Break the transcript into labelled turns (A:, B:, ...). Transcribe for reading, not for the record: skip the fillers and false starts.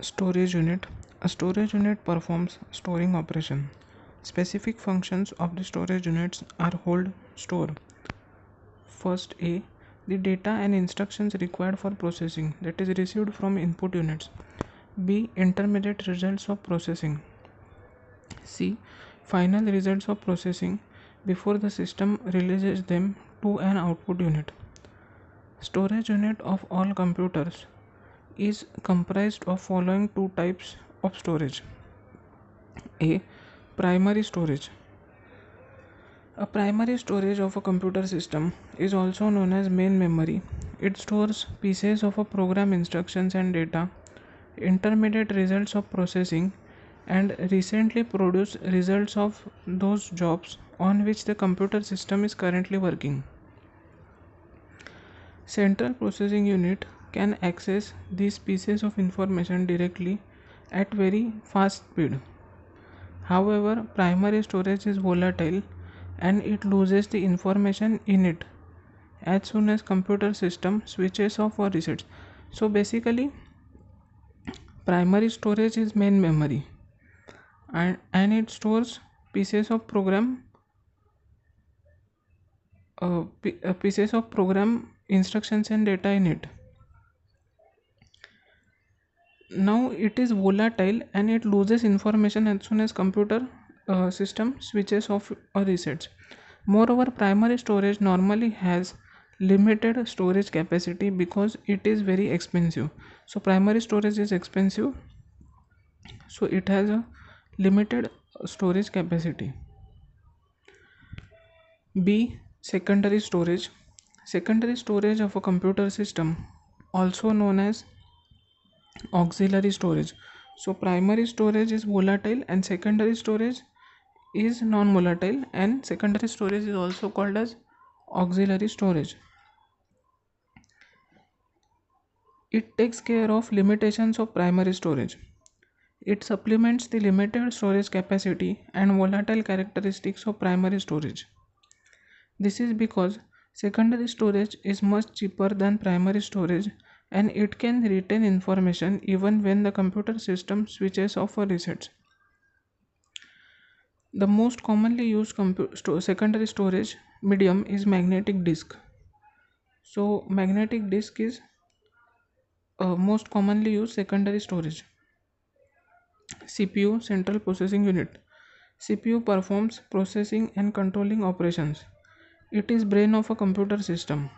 A: Storage unit. A storage unit performs storing operation. Specific functions of the storage units are hold, store. First A. The data and instructions required for processing, that is received from input units. B. Intermediate results of processing. C. Final results of processing before the system releases them to an output unit. Storage unit of all computers is comprised of following two types of storage. A. Primary storage. A primary storage of a computer system is also known as main memory. It stores pieces of a program instructions and data, intermediate results of processing, and recently produced results of those jobs on which the computer system is currently working. Central processing unit can access these pieces of information directly at very fast speed. However, primary storage is volatile and it loses the information in it as soon as computer system switches off or resets. So basically primary storage is main memory and it stores pieces of program pieces of program instructions and data in it. Now it is volatile and it loses information as soon as computer system switches off or resets. Moreover, primary storage normally has limited storage capacity because it is very expensive. So primary storage is expensive, so it has a limited storage capacity. B. Secondary storage. Secondary storage of a computer system, also known as auxiliary storage. So primary storage is volatile and secondary storage is non-volatile, and secondary storage is also called as auxiliary storage. It takes care of limitations of primary storage. It supplements the limited storage capacity and volatile characteristics of primary storage. This is because secondary storage is much cheaper than primary storage and it can retain information even when the computer system switches off or resets. The most commonly used secondary storage medium is magnetic disk. So magnetic disk is most commonly used secondary storage. CPU, central processing unit. CPU performs processing and controlling operations. It is brain of a computer system.